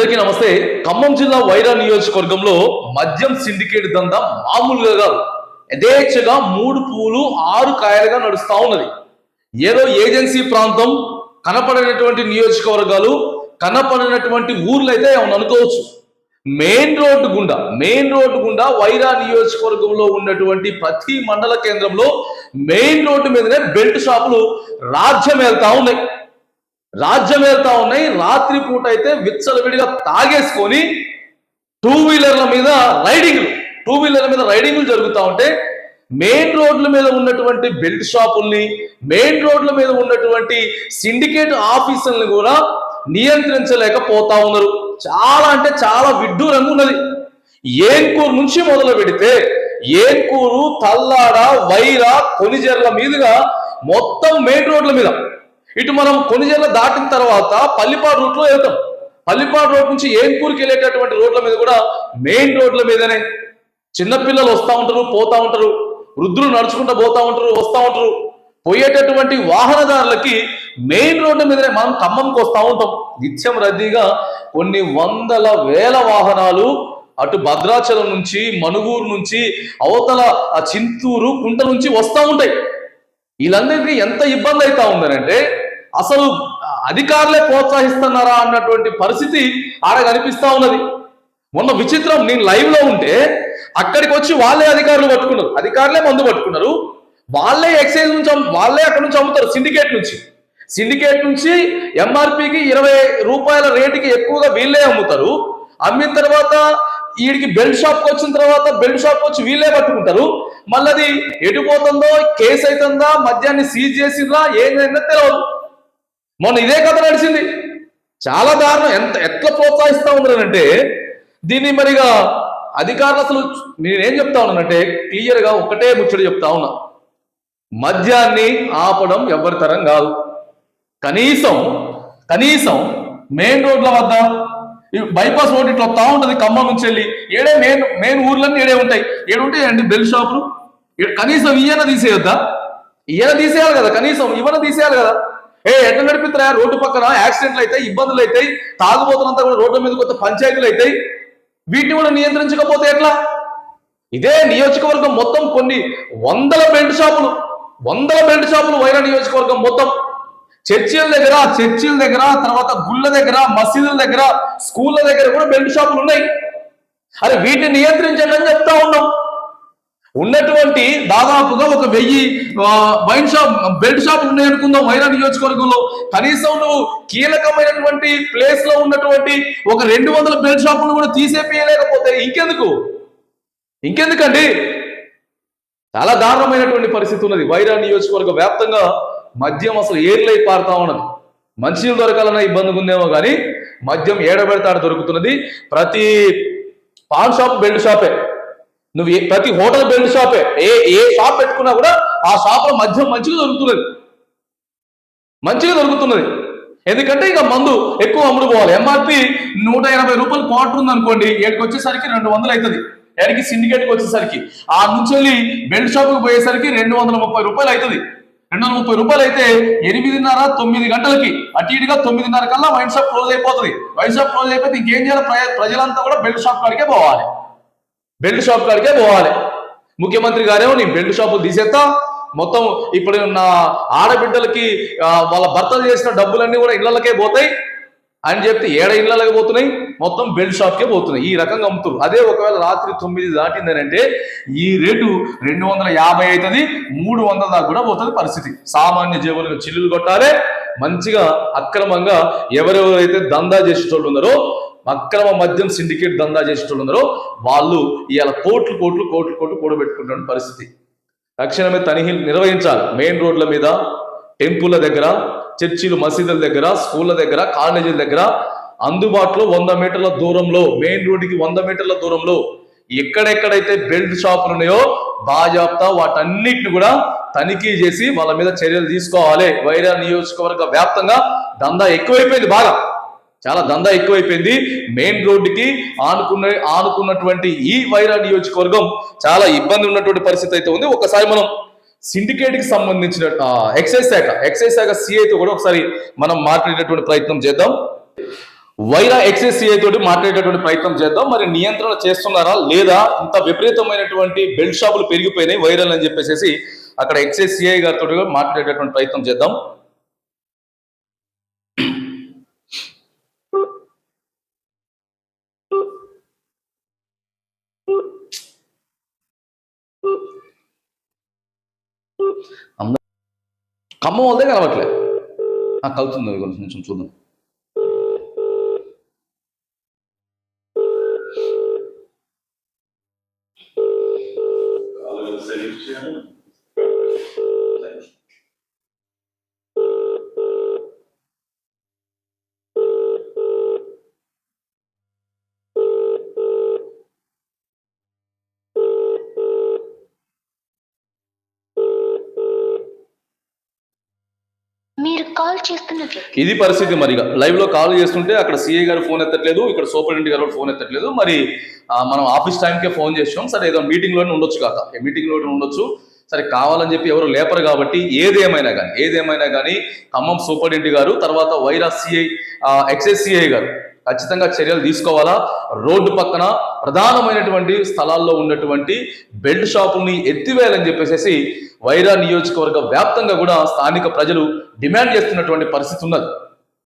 అందరికీ నమస్తే. ఖమ్మం జిల్లా వైరా నియోజకవర్గంలో మద్యం సిండికేట్ దందా మామూలుగా కాదు. యథేచ్ఛగా 3 పూలు 6 కాయలుగా నడుస్తా ఉన్నది. ఏదో ఏజెన్సీ ప్రాంతం, కనపడినటువంటి నియోజకవర్గాలు, కనపడినటువంటి ఊర్లు అయితే ఏమన్నా అనుకోవచ్చు. మెయిన్ రోడ్డు గుండా వైరా నియోజకవర్గంలో ఉన్నటువంటి ప్రతి మండల కేంద్రంలో మెయిన్ రోడ్డు మీదనే బెల్ట్ షాపులు రాజ్యం వెళ్తా ఉన్నాయి. రాత్రి పూట అయితే విచ్చలవిడిగా తాగేసుకొని టూ వీలర్ల మీద రైడింగ్లు జరుగుతూ ఉంటే మెయిన్ రోడ్ల మీద ఉన్నటువంటి బెల్ట్ షాపుల్ని, మెయిన్ రోడ్ల మీద ఉన్నటువంటి సిండికేట్ ఆఫీసుల్ని కూడా నియంత్రించలేకపోతా ఉన్నారు. చాలా అంటే చాలా విడ్డూరంగా ఉన్నది. ఏన్కూరు నుంచి మొదలు పెడితే ఏన్కూరు, తల్లాడ, వైరా, కొనిజర్ల మీదుగా మొత్తం మెయిన్ రోడ్ల మీద, ఇటు మనం కొనిజర్ల దాటిన తర్వాత పల్లిపాడు రూట్లో వెళ్తాం. పల్లిపాడు రోడ్ నుంచి ఏన్కూరుకి వెళ్ళేటటువంటి రోడ్ల మీద కూడా మెయిన్ రోడ్ల మీదనే చిన్నపిల్లలు వస్తూ ఉంటారు, పోతా ఉంటారు, వృద్ధులు నడుచుకుంటూ పోతా ఉంటారు, వస్తూ ఉంటారు. పోయేటటువంటి వాహనదారులకి మెయిన్ రోడ్డు మీదనే మనం ఖమ్మంకి వస్తూ ఉంటాం. నిత్యం రద్దీగా కొన్ని వందల వేల వాహనాలు అటు భద్రాచలం నుంచి, మనుగూరు నుంచి, అవతల ఆ చింతూరు, కుంట నుంచి వస్తూ ఉంటాయి. వీళ్ళందరికీ ఎంత ఇబ్బంది అవుతా ఉందనంటే అసలు అధికారులే ప్రోత్సహిస్తున్నారా అన్నటువంటి పరిస్థితి ఆడ కనిపిస్తా ఉన్నది. మొన్న విచిత్రం, నేను లైవ్ లో ఉంటే అక్కడికి వచ్చి వాళ్ళే అధికారులే మందు పట్టుకున్నారు, వాళ్ళే ఎక్సైజ్ నుంచి, వాళ్ళే అక్కడ నుంచి అమ్ముతారు. సిండికేట్ నుంచి ఎంఆర్పికి 20 రూపాయల రేటుకి ఎక్కువగా వీళ్ళే అమ్ముతారు. అమ్మిన తర్వాత వీడికి బెల్ట్ షాప్కి వచ్చిన తర్వాత బెల్ట్ షాప్ వచ్చి వీళ్ళే పట్టుకుంటారు. మళ్ళీ అది ఎటుపోతుందో, కేసు అవుతుందా, మద్యాన్ని సీజ్ చేసిందా, ఏంటంటే తెలియదు. మొన్న ఇదే కథ నడిచింది. చాలా దారుణం. ఎట్లా ప్రోత్సహిస్తా ఉన్నారంటే దీన్ని మరిగా అధికారులు, అసలు నేనేం చెప్తా ఉన్నానంటే క్లియర్గా ఒక్కటే ముచ్చడి చెప్తా ఉన్నా, మద్యాన్ని ఆపడం ఎవరి తరం కాదు. కనీసం మెయిన్ రోడ్ల వద్ద, బైపాస్ రోడ్ ఇట్లా వస్తా ఉంటుంది ఖమ్మం నుంచి వెళ్ళి, ఏడే మెయిన్ ఊర్లన్నీ ఏడుంటాయండి బెల్ట్ షాపులు. కనీసం ఈయన తీసేయాలి కదా, కనీసం ఇవన్న తీసేయాలి కదా. ఎట్లా నడిపిస్తారా? రోడ్డు పక్కన యాక్సిడెంట్లు అవుతాయి, ఇబ్బందులు అవుతాయి, తాగుబోతున్నంతా కూడా రోడ్ల మీద కొత్త పంచాయతీలు అవుతాయి. వీటిని కూడా నియంత్రించకపోతే ఎట్లా? ఇదే నియోజకవర్గం మొత్తం కొన్ని వందల బెల్ట్ షాపులు వైరా నియోజకవర్గం మొత్తం, చర్చిల దగ్గర, తర్వాత గుళ్ళ దగ్గర, మసీదుల దగ్గర, స్కూళ్ళ దగ్గర కూడా బెల్ట్ షాపులు ఉన్నాయి. అరే వీటిని నియంత్రించండి అని చెప్తా ఉన్నాం. ఉన్నటువంటి దాదాపుగా 1000 బెల్ట్ షాపులు ఉన్నాయనుకుందాం వైరా నియోజకవర్గంలో. కనీసం నువ్వు కీలకమైనటువంటి ప్లేస్ లో ఉన్నటువంటి 200 బెల్ట్ షాపులు కూడా తీసేపియలేకపోతే ఇంకెందుకండి? చాలా దారుణమైనటువంటి పరిస్థితి ఉన్నది. వైరా నియోజకవర్గ వ్యాప్తంగా మద్యం అసలు ఏర్లై పారుతా ఉన్నది. మంచినీళ్ళు దొరకాలన్న ఇబ్బందిగా ఉందేమో కానీ మద్యం ఏడబెడతాడు దొరుకుతున్నది. ప్రతి పాన్ షాప్ బెల్ట్ షాపే, నువ్వు ప్రతి హోటల్ బెల్ట్ షాపే. ఏ షాప్ పెట్టుకున్నా కూడా ఆ షాప్ లో మద్యం మంచిగా దొరుకుతున్నది. ఎందుకంటే ఇక మందు ఎక్కువ అమ్ముడు పోవాలి. ఎంఆర్పి 180 రూపాయలు క్వార్టర్ ఉంది అనుకోండి, ఏడికి వచ్చేసరికి 200 అవుతుంది. ఏడికి సిండికేట్కి వచ్చేసరికి ఆ నుంచి వెళ్ళి బెల్ట్ షాప్కి పోయేసరికి 230 రూపాయలు అవుతుంది. 230 రూపాయలు అయితే 8:30, 9 గంటలకి అటు ఇటుగా 9:30 కల్లా వైన్ షాప్ క్లోజ్ అయిపోతుంది. వైన్ షాప్ క్లోజ్ అయిపోతే ఇంకేం చేయాలి? ప్రజలంతా కూడా బెల్ట్ షాప్ కాడికే పోవాలి. ముఖ్యమంత్రి గారేమో నేను బెల్ట్ షాపులు తీసేస్తా, మొత్తం ఇప్పుడు నా ఆడబిడ్డలకి వాళ్ళ భర్తలు చేసిన డబ్బులన్నీ కూడా ఇళ్లకే పోతాయి అని చెప్తే ఇళ్లకి పోతున్నాయి, మొత్తం బెల్ట్ షాప్కే పోతున్నాయి. ఈ రకంగా అమ్ముతారు. అదే ఒకవేళ రాత్రి 9 దాటిందనంటే ఈ రేటు 250 అవుతుంది, 300 దాకా కూడా పోతుంది పరిస్థితి. సామాన్య జేబులకు చిల్లులు కొట్టాలి. మంచిగా అక్రమంగా ఎవరెవరైతే దందా చేసేటోళ్ళు ఉన్నారో, అక్రమ మద్యం సిండికేట్ దందా చేసేటోళ్ళు ఉన్నారో వాళ్ళు ఇవాళ కోట్లు కూడబెట్టుకుంటున్న పరిస్థితి. తక్షణమే తనిఖీలు నిర్వహించాలి. మెయిన్ రోడ్ల మీద, టెంపుల్ల దగ్గర, చర్చిలు, మసీదుల దగ్గర, స్కూళ్ళ దగ్గర, కాలేజీల దగ్గర అందుబాటులో 100 మీటర్ల దూరంలో, మెయిన్ రోడ్డుకి 100 మీటర్ల దూరంలో ఎక్కడెక్కడైతే బెల్ట్ షాపులు ఉన్నాయో బాజాప్తా వాటన్నిటిని కూడా తనిఖీ చేసి వాళ్ళ మీద చర్యలు తీసుకోవాలి. వైరా నియోజకవర్గ వ్యాప్తంగా దందా ఎక్కువైపోయింది, చాలా దందా ఎక్కువైపోయింది. మెయిన్ రోడ్డుకి ఆనుకున్నటువంటి ఈ వైరా నియోజకవర్గం చాలా ఇబ్బంది ఉన్నటువంటి పరిస్థితి అయితే ఉంది. ఒకసారి మనం సిండికేట్ కి సంబంధించిన ఎక్సైజ్ శాఖ సిఐతో కూడా ఒకసారి మనం మాట్లాడేటటువంటి ప్రయత్నం చేద్దాం. వైరా ఎక్సైసిఐ తోటి మాట్లాడేటటువంటి ప్రయత్నం చేద్దాం. మరి నియంత్రణ చేస్తున్నారా లేదా, ఇంత విపరీతమైనటువంటి బెల్ట్ షాపులు పెరిగిపోయినాయి వైరల్ అని చెప్పేసి అక్కడ ఎక్సైసిఐ గారితో మాట్లాడేటటువంటి ప్రయత్నం చేద్దాం. ఖమ్మం వాళ్ళదే కలవట్లేదు, కలుతుంది కొంచెం చూద్దాం. ఇది పరిస్థితి. మరి లైవ్ లో కాల్ చేస్తుంటే అక్కడ సిఐ గారు ఫోన్ ఎత్తట్లేదు, ఇక్కడ సూపరింటెండెంట్ గారు ఫోన్ ఎత్తట్లేదు. మరి మనం ఆఫీస్ టైంకే ఫోన్ చేసాం. సరే ఏదో మీటింగ్ లోనే ఉండొచ్చు కాక, మీటింగ్ లోనే ఉండొచ్చు, సరే కావాలని చెప్పి ఎవరు లేపరు కాబట్టి ఏదేమైనా కానీ ఖమ్మం సూపరింటెండెంట్ గారు, తర్వాత వైరా సిఐ ఎక్సైజ్ సిఐ గారు ఖచ్చితంగా చర్యలు తీసుకోవాలా. రోడ్డు పక్కన ప్రధానమైనటువంటి స్థలాల్లో ఉన్నటువంటి బెల్ట్ షాపుల్ని ఎత్తివేయాలని చెప్పేసి వైరా నియోజకవర్గ వ్యాప్తంగా కూడా స్థానిక ప్రజలు డిమాండ్ చేస్తున్నటువంటి పరిస్థితి ఉన్నది.